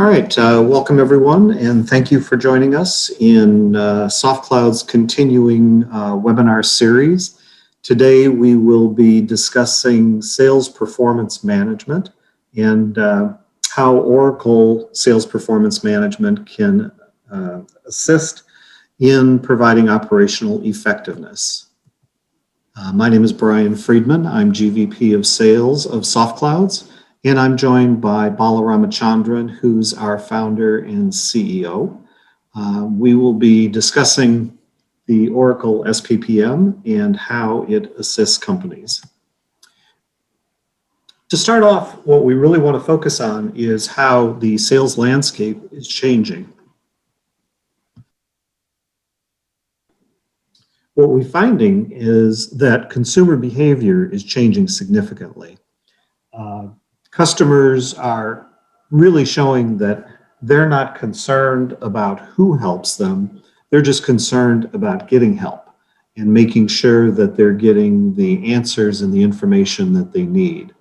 All right, welcome everyone, and thank you for joining us in SoftClouds' continuing webinar series. Today we will be discussing sales performance management and how Oracle Sales Performance Management can assist in providing operational effectiveness. My name is Brian Friedman. I'm GVP of Sales of SoftClouds. And I'm joined by Bala Ramachandran, who's our founder and CEO. We will be discussing the Oracle SPPM and how it assists companies. To start off, what we really want to focus on is how the sales landscape is changing. What we're finding is that consumer behavior is changing significantly. Customers are really showing that they're not concerned about who helps them. They're just concerned about getting help and making sure that they're getting the answers and the information that they need.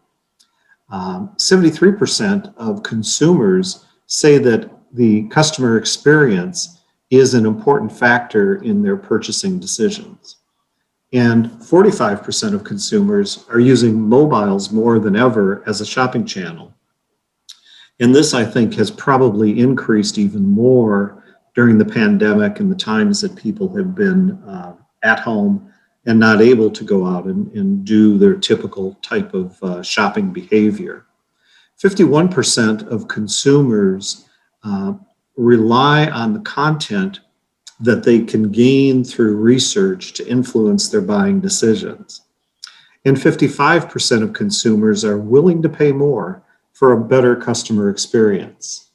73% of consumers say that the customer experience is an important factor in their purchasing decisions. And 45% of consumers are using mobiles more than ever as a shopping channel. And this, I think, has probably increased even more during the pandemic and the times that people have been at home and not able to go out and do their typical type of shopping behavior. 51% of consumers rely on the content that they can gain through research to influence their buying decisions. And 55% of consumers are willing to pay more for a better customer experience.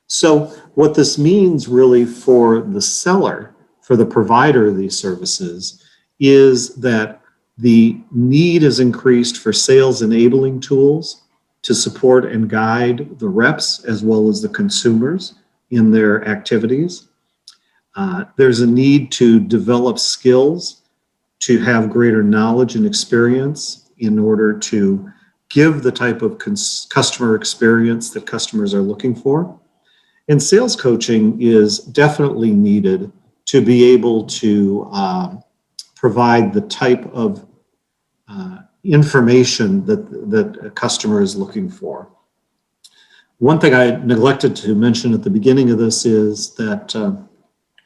So what this means really for the seller, for the provider of these services, is that the need is increased for sales enabling tools to support and guide the reps as well as the consumers in their activities. There's a need to develop skills, to have greater knowledge and experience in order to give the type of customer experience that customers are looking for. And sales coaching is definitely needed to be able to provide the type of information that a customer is looking for. One thing I neglected to mention at the beginning of this is that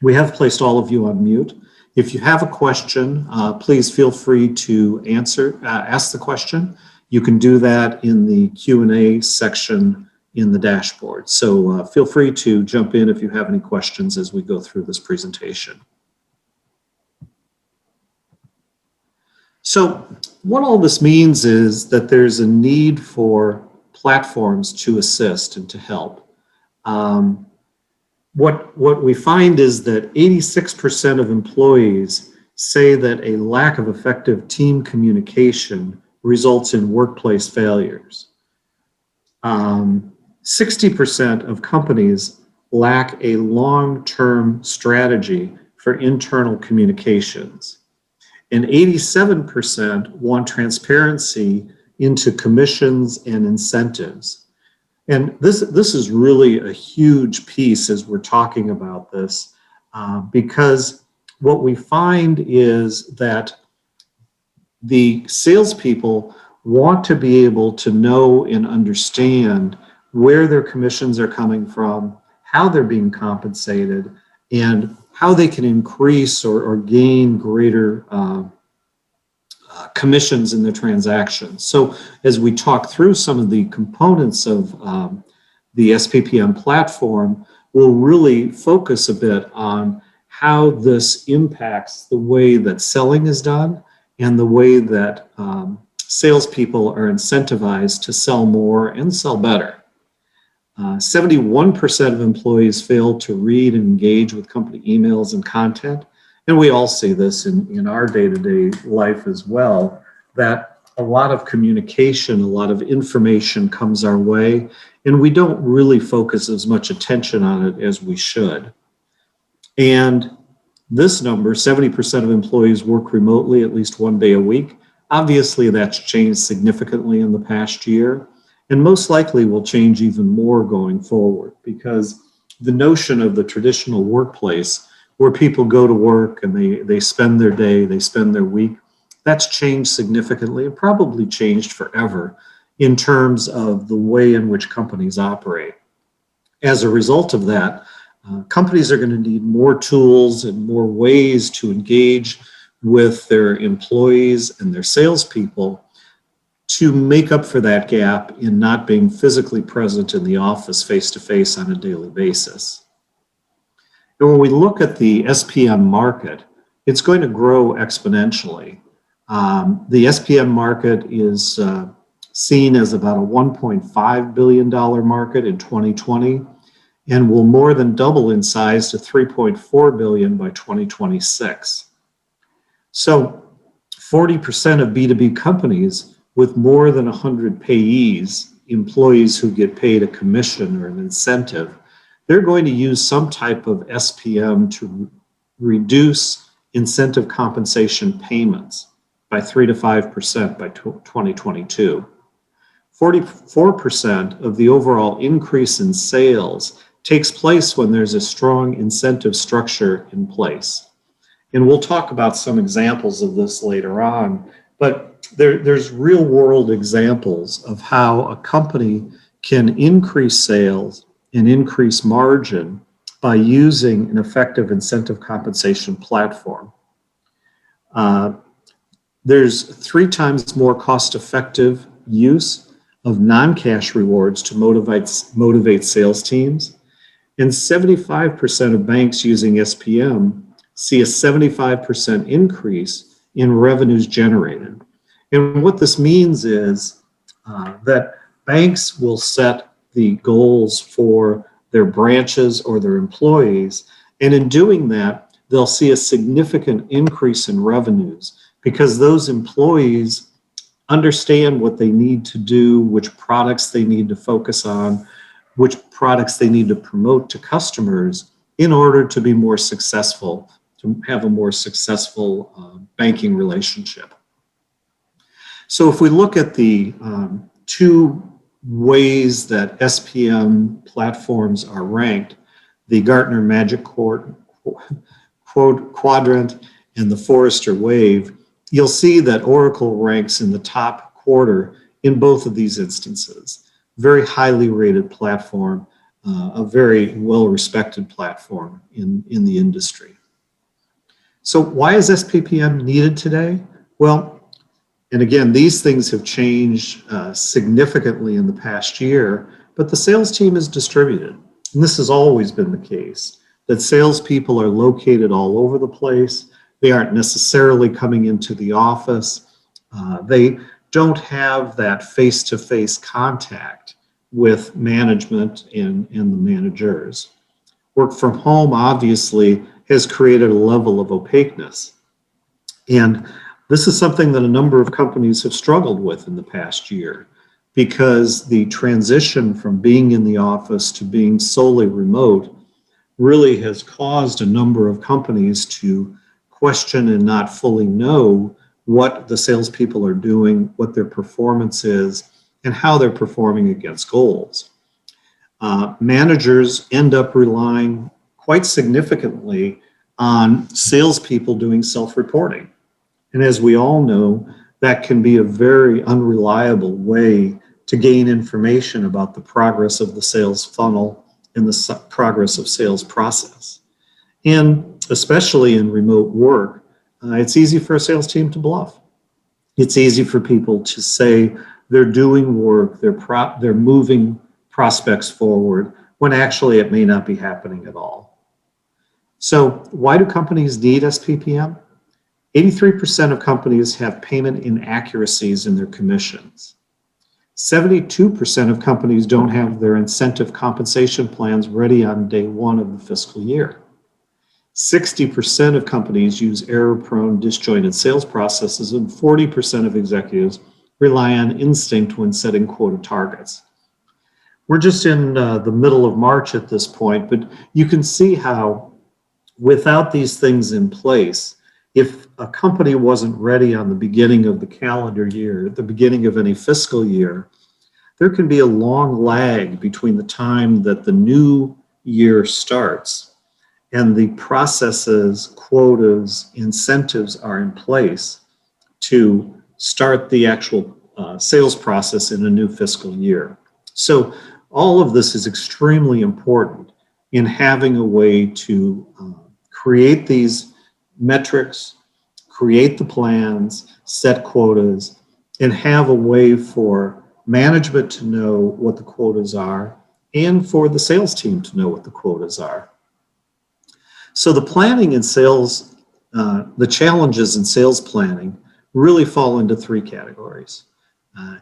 we have placed all of you on mute. If you have a question, please feel free to ask the question. You can do that in the Q&A section in the dashboard. So feel free to jump in if you have any questions as we go through this presentation. So what all this means is that there's a need for platforms to assist and to help. What we find is that 86% of employees say that a lack of effective team communication results in workplace failures. 60% of companies lack a long-term strategy for internal communications. And 87% want transparency into commissions and incentives. And this is really a huge piece as we're talking about this, because what we find is that the salespeople want to be able to know and understand where their commissions are coming from, how they're being compensated, and how they can increase or gain greater commissions in their transactions. So as we talk through some of the components of the SPPM platform, we'll really focus a bit on how this impacts the way that selling is done and the way that salespeople are incentivized to sell more and sell better. 71% of employees fail to read and engage with company emails and content. And we all see this in our day-to-day life as well, that a lot of communication, a lot of information comes our way, and we don't really focus as much attention on it as we should. And this number, 70% of employees work remotely at least one day a week. Obviously, that's changed significantly in the past year. and most likely will change even more going forward, because the notion of the traditional workplace where people go to work and they spend their day, they spend their week, that's changed significantly and probably changed forever in terms of the way in which companies operate. As a result of that, companies are going to need more tools and more ways to engage with their employees and their salespeople to make up for that gap in not being physically present in the office face-to-face on a daily basis. And when we look at the SPM market, it's going to grow exponentially. The SPM market is seen as about a $1.5 billion market in 2020 and will more than double in size to $3.4 billion by 2026. So 40% of B2B companies with more than 100 payees, employees who get paid a commission or an incentive, they're going to use some type of SPM to reduce incentive compensation payments by 3 to 5% by 2022. 44% of the overall increase in sales takes place when there's a strong incentive structure in place. And we'll talk about some examples of this later on, but there's real world examples of how a company can increase sales and increase margin by using an effective incentive compensation platform. There's 3 times more cost-effective use of non-cash rewards to motivate sales teams, and 75% of banks using SPM see a 75% increase in revenues generated. And what this means is that banks will set the goals for their branches or their employees, and in doing that, they'll see a significant increase in revenues because those employees understand what they need to do, which products they need to focus on, which products they need to promote to customers in order to be more successful, to have a more successful banking relationship. So if we look at the 2 ways that SPM platforms are ranked, the Gartner Magic Quadrant and the Forrester Wave, you'll see that Oracle ranks in the top quarter in both of these instances. Very highly rated platform, a very well-respected platform in the industry. So why is SPPM needed today? Well, and again, these things have changed significantly in the past year, but the sales team is distributed. And this has always been the case, that salespeople are located all over the place. They aren't necessarily coming into the office. They don't have that face-to-face contact with management and the managers. Work from home obviously has created a level of opaqueness. And this is something that a number of companies have struggled with in the past year, because the transition from being in the office to being solely remote really has caused a number of companies to question and not fully know what the salespeople are doing, what their performance is, and how they're performing against goals. Managers end up relying quite significantly on salespeople doing self-reporting. And as we all know, that can be a very unreliable way to gain information about the progress of the sales funnel and the progress of sales process. And especially in remote work, it's easy for a sales team to bluff. It's easy for people to say they're doing work, they're moving prospects forward, when actually it may not be happening at all. So why do companies need SPPM? 83% of companies have payment inaccuracies in their commissions. 72% of companies don't have their incentive compensation plans ready on day 1 of the fiscal year. 60% of companies use error-prone, disjointed sales processes, and 40% of executives rely on instinct when setting quota targets. We're just in the middle of March at this point, but you can see how without these things in place, if a company wasn't ready on the beginning of the calendar year, at the beginning of any fiscal year, there can be a long lag between the time that the new year starts and the processes, quotas, incentives are in place to start the actual sales process in a new fiscal year. So all of this is extremely important in having a way to create these metrics, create the plans, set quotas, and have a way for management to know what the quotas are and for the sales team to know what the quotas are. So the planning in sales, the challenges in sales planning really fall into three categories.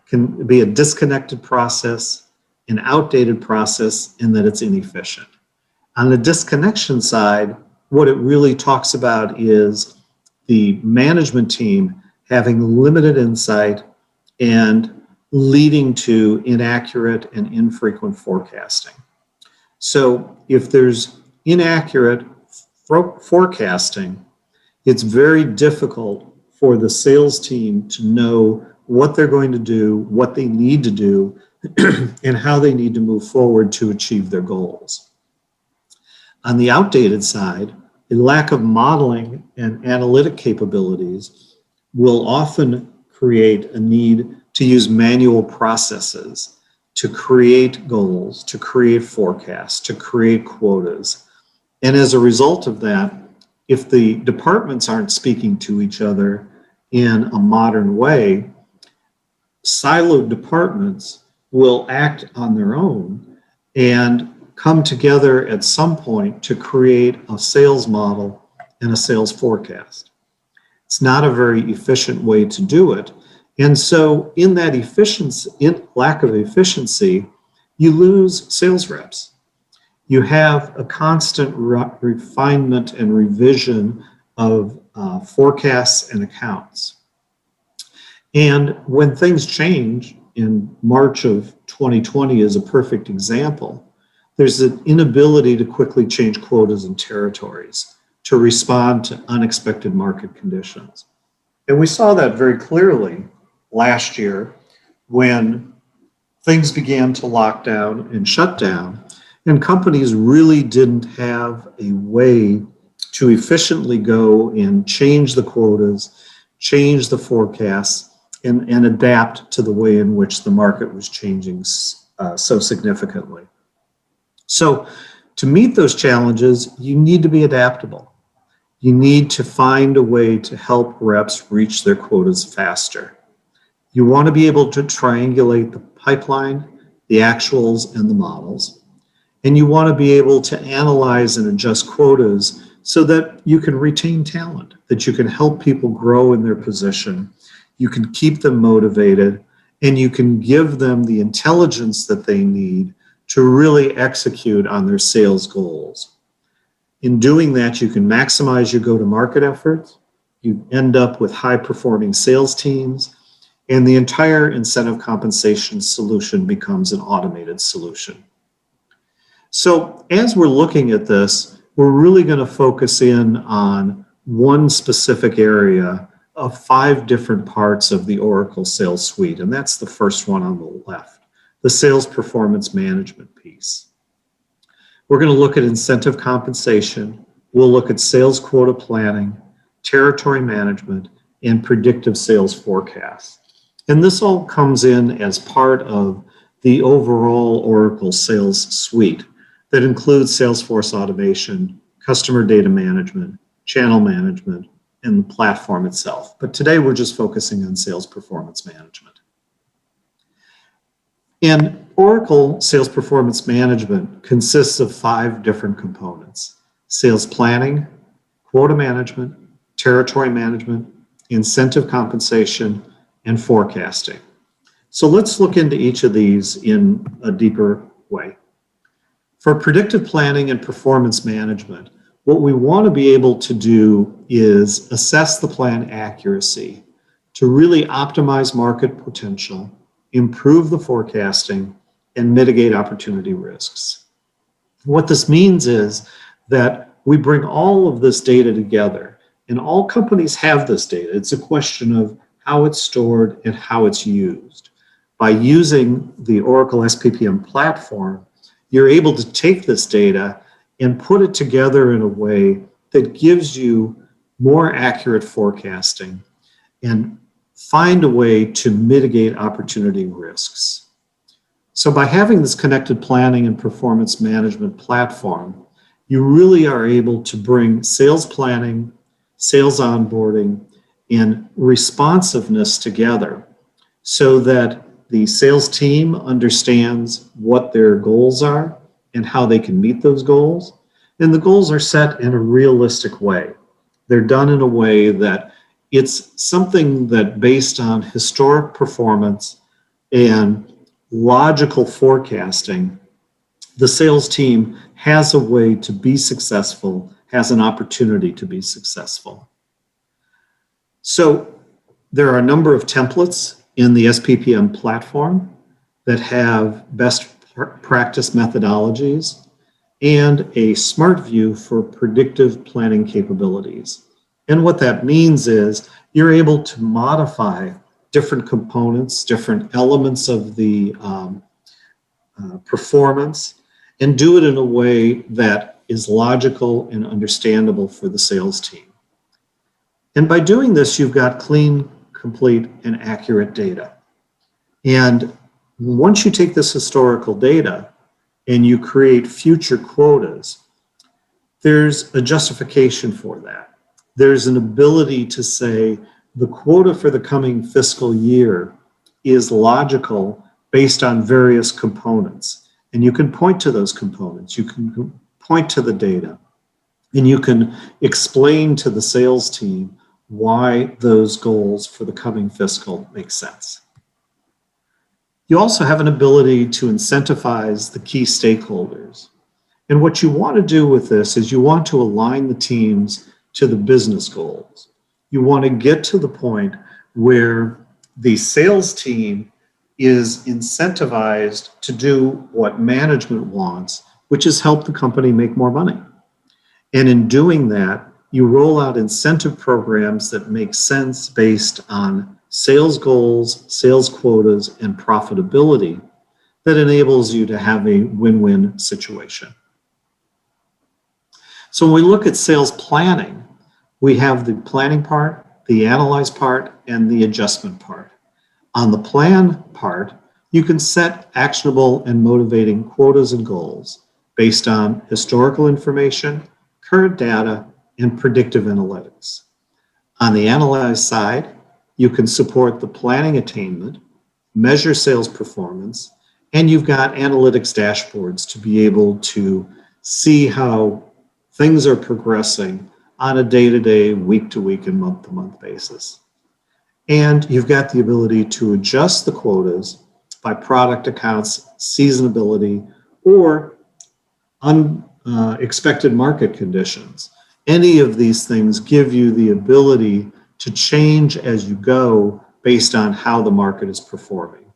Can be a disconnected process, an outdated process, and that it's inefficient. On the disconnection side, what it really talks about is the management team having limited insight and leading to inaccurate and infrequent forecasting. So if there's inaccurate forecasting, it's very difficult for the sales team to know what they're going to do, what they need to do, and how they need to move forward to achieve their goals. On the outdated side, a lack of modeling and analytic capabilities will often create a need to use manual processes to create goals, to create forecasts, to create quotas. And as a result of that, if the departments aren't speaking to each other in a modern way, siloed departments will act on their own and come together at some point to create a sales model and a sales forecast. It's not a very efficient way to do it. And so in that efficiency, in lack of efficiency, you lose sales reps. You have a constant refinement and revision of forecasts and accounts. And when things change, in March of 2020 is a perfect example, there's an inability to quickly change quotas and territories to respond to unexpected market conditions. And we saw that very clearly last year when things began to lock down and shut down, and companies really didn't have a way to efficiently go and change the quotas, change the forecasts, and adapt to the way in which the market was changing so significantly. So to meet those challenges, you need to be adaptable. You need to find a way to help reps reach their quotas faster. You want to be able to triangulate the pipeline, the actuals, and the models. And you want to be able to analyze and adjust quotas so that you can retain talent, that you can help people grow in their position, you can keep them motivated, and you can give them the intelligence that they need to really execute on their sales goals. In doing that, you can maximize your go-to-market efforts, you end up with high-performing sales teams, and the entire incentive compensation solution becomes an automated solution. So as we're looking at this, we're really going to focus in on one specific area of 5 different parts of the Oracle Sales Suite, and that's the first one on the left, the sales performance management piece. We're going to look at incentive compensation, we'll look at sales quota planning, territory management, and predictive sales forecasts. And this all comes in as part of the overall Oracle Sales Suite that includes Salesforce automation, customer data management, channel management, and the platform itself. But today we're just focusing on sales performance management. And Oracle Sales Performance Management consists of 5 different components: sales planning, quota management, territory management, incentive compensation, and forecasting. So let's look into each of these in a deeper way. For predictive planning and performance management, what we want to be able to do is assess the plan accuracy to really optimize market potential, improve the forecasting, and mitigate opportunity risks. What this means is that we bring all of this data together, and all companies have this data. It's a question of how it's stored and how it's used. By using the Oracle SPPM platform, you're able to take this data and put it together in a way that gives you more accurate forecasting and find a way to mitigate opportunity risks. So by having this connected planning and performance management platform, you really are able to bring sales planning, sales onboarding, and responsiveness together so that the sales team understands what their goals are and how they can meet those goals. And the goals are set in a realistic way. They're done in a way that it's something that, based on historic performance and logical forecasting, the sales team has a way to be successful, has an opportunity to be successful. So there are a number of templates in the SPPM platform that have best practice methodologies and a smart view for predictive planning capabilities. And what that means is you're able to modify different components, different elements of the performance, and do it in a way that is logical and understandable for the sales team. And by doing this, you've got clean, complete, and accurate data. And once you take this historical data and you create future quotas, there's a justification for that. There's an ability to say the quota for the coming fiscal year is logical based on various components. And you can point to those components. You can point to the data. And you can explain to the sales team why those goals for the coming fiscal make sense. You also have an ability to incentivize the key stakeholders. And what you want to do with this is you want to align the teams to the business goals. You want to get to the point where the sales team is incentivized to do what management wants, which is help the company make more money. And in doing that, you roll out incentive programs that make sense based on sales goals, sales quotas, and profitability that enables you to have a win-win situation. So when we look at sales planning, we have the planning part, the analyze part, and the adjustment part. On the plan part, you can set actionable and motivating quotas and goals based on historical information, current data, and predictive analytics. On the analyze side, you can support the planning attainment, measure sales performance, and you've got analytics dashboards to be able to see how things are progressing on a day-to-day, week-to-week, and month-to-month basis. And you've got the ability to adjust the quotas by product accounts, seasonability, or unexpected market conditions. Any of these things give you the ability to change as you go based on how the market is performing.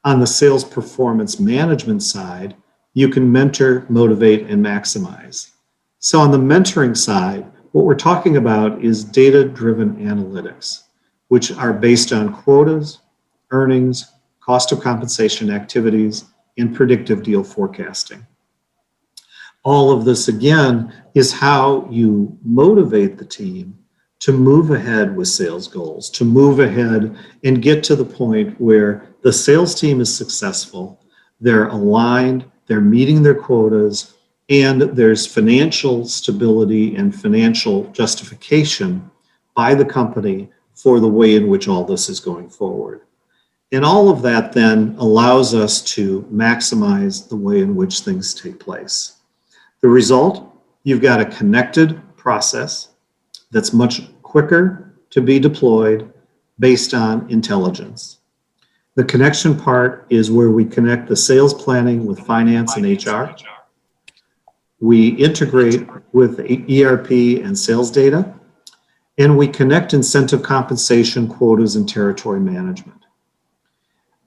On the sales performance management side, you can mentor, motivate, and maximize. So on the mentoring side, what we're talking about is data-driven analytics, which are based on quotas, earnings, cost of compensation activities, and predictive deal forecasting. All of this, again, is how you motivate the team to move ahead with sales goals, to move ahead and get to the point where the sales team is successful, they're aligned, they're meeting their quotas, and there's financial stability and financial justification by the company for the way in which all this is going forward. And all of that then allows us to maximize the way in which things take place. The result, you've got a connected process that's much quicker to be deployed based on intelligence. The connection part is where we connect the sales planning with finance and HR. We integrate with ERP and sales data, and we connect incentive compensation, quotas, and territory management.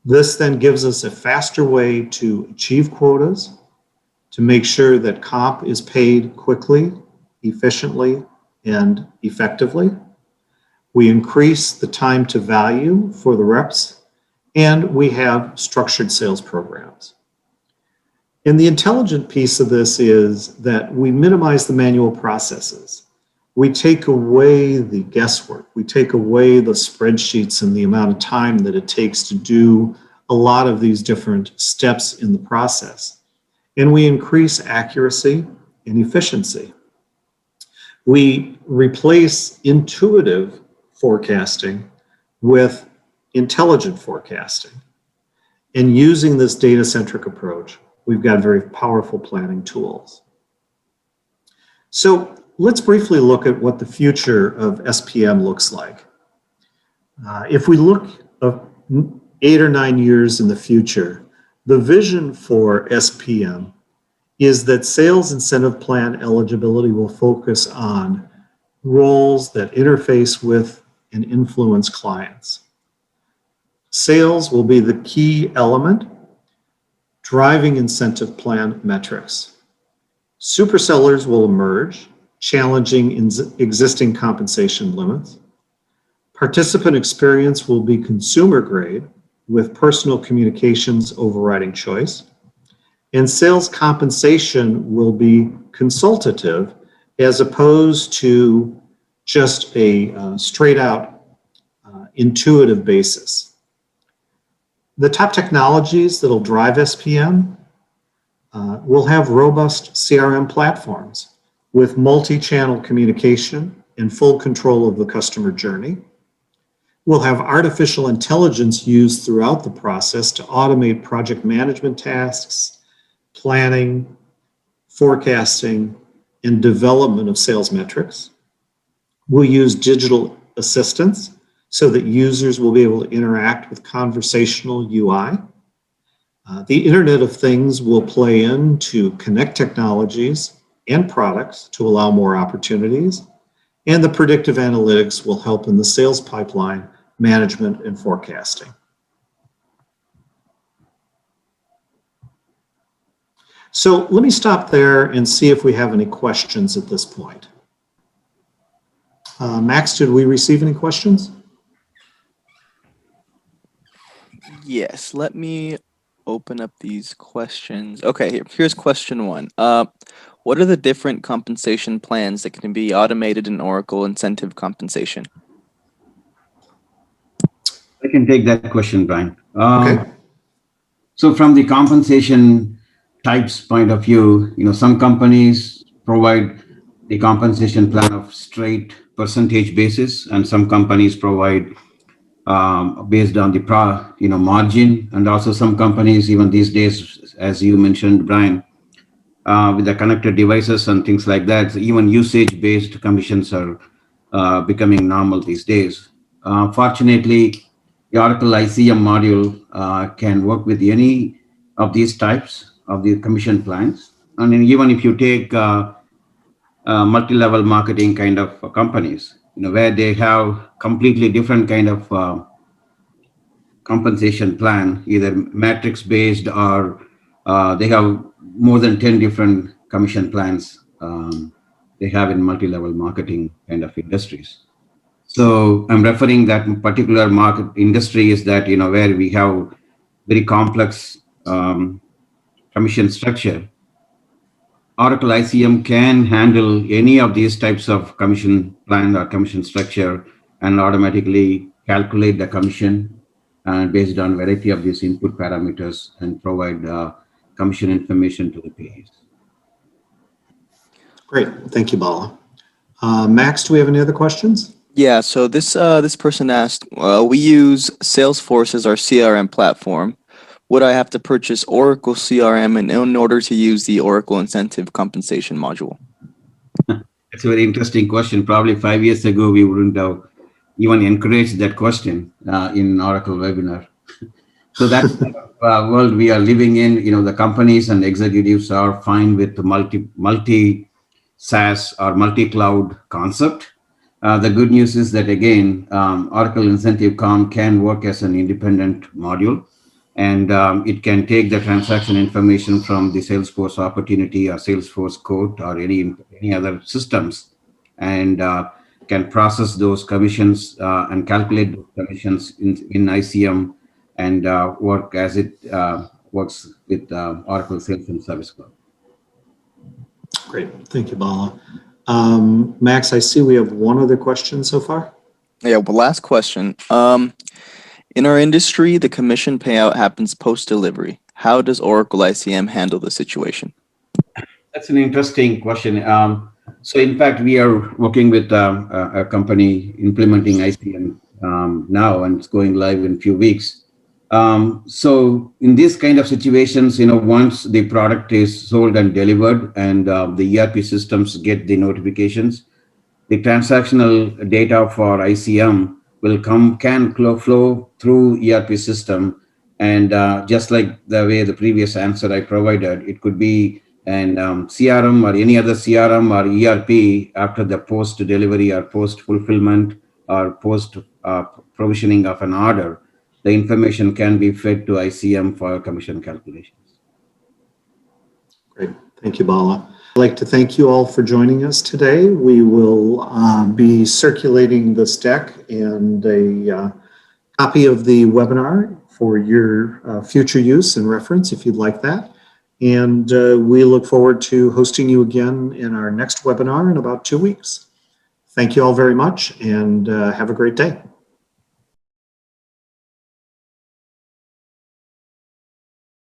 This then gives us a faster way to achieve quotas, to make sure that comp is paid quickly, efficiently, and effectively. We increase the time to value for the reps, and we have structured sales programs. And the intelligent piece of this is that we minimize the manual processes. We take away the guesswork. We take away the spreadsheets and the amount of time that it takes to do a lot of these different steps in the process. And we increase accuracy and efficiency. We replace intuitive forecasting with intelligent forecasting. And using this data-centric approach, we've got very powerful planning tools. So let's briefly look at what the future of SPM looks like. If we look 8 or 9 years in the future, the vision for SPM is that sales incentive plan eligibility will focus on roles that interface with and influence clients. Sales will be the key element, driving incentive plan metrics. Supersellers will emerge, challenging existing compensation limits. Participant experience will be consumer grade, with personal communications overriding choice. And sales compensation will be consultative as opposed to just a straight out intuitive basis. The top technologies that'll drive SPM will have robust CRM platforms with multi-channel communication and full control of the customer journey. We'll have artificial intelligence used throughout the process to automate project management tasks, planning, forecasting, and development of sales metrics. We'll use digital assistants so that users will be able to interact with conversational UI. The Internet of Things will play in to connect technologies and products to allow more opportunities. And the predictive analytics will help in the sales pipeline management and forecasting. So let me stop there and see if we have any questions at this point. Max, did we receive any questions? Yes, let me open up these questions. Okay, here's question 1. What are the different compensation plans that can be automated in Oracle incentive compensation? I can take that question, Brian. Okay. So from the compensation types point of view, some companies provide the compensation plan of straight percentage basis, and some companies provide based on the margin, and also some companies even these days, as you mentioned, Brian, with the connected devices and things like that, even usage-based commissions are becoming normal these days. Fortunately, the Oracle ICM module can work with any of these types of the commission plans. And then even if you take multi-level marketing kind of companies, where they have completely different kind of compensation plan, either matrix based or they have more than 10 different commission plans they have in multi-level marketing kind of industries. So I'm referring that particular market industry is that, where we have very complex commission structure. Oracle ICM can handle any of these types of commission plan or commission structure and automatically calculate the commission based on variety of these input parameters and provide commission information to the PAs. Great, thank you, Bala. Max, do we have any other questions? Yeah, so this person asked, we use Salesforce as our CRM platform. Would I have to purchase Oracle CRM in order to use the Oracle Incentive Compensation module? It's a very interesting question. Probably 5 years ago, we wouldn't have even encouraged that question in Oracle webinar. So that's the world we are living in. The companies and executives are fine with the multi SaaS or multi-cloud concept. The good news is that, again, Oracle Incentive Com can work as an independent module, and it can take the transaction information from the Salesforce opportunity or Salesforce quote or any other systems, and can process those commissions and calculate those commissions in ICM and work as it works with Oracle Sales and Service Cloud. Great. Thank you, Bala. Max, I see we have one other question so far. Yeah, well, last question. In our industry, the commission payout happens post-delivery. How does Oracle ICM handle the situation? That's an interesting question. So in fact, we are working with a company implementing ICM now, and it's going live in a few weeks. So in these kind of situations, once the product is sold and delivered and the ERP systems get the notifications, the transactional data for ICM can flow through ERP system. And just like the way the previous answer I provided, it could be an CRM or any other CRM or ERP after the post delivery or post fulfillment or post provisioning of an order. The information can be fed to ICM for commission calculations. Great. Thank you, Bala. I'd like to thank you all for joining us today. We will be circulating this deck and a copy of the webinar for your future use and reference if you'd like that. And we look forward to hosting you again in our next webinar in about 2 weeks. Thank you all very much, and have a great day.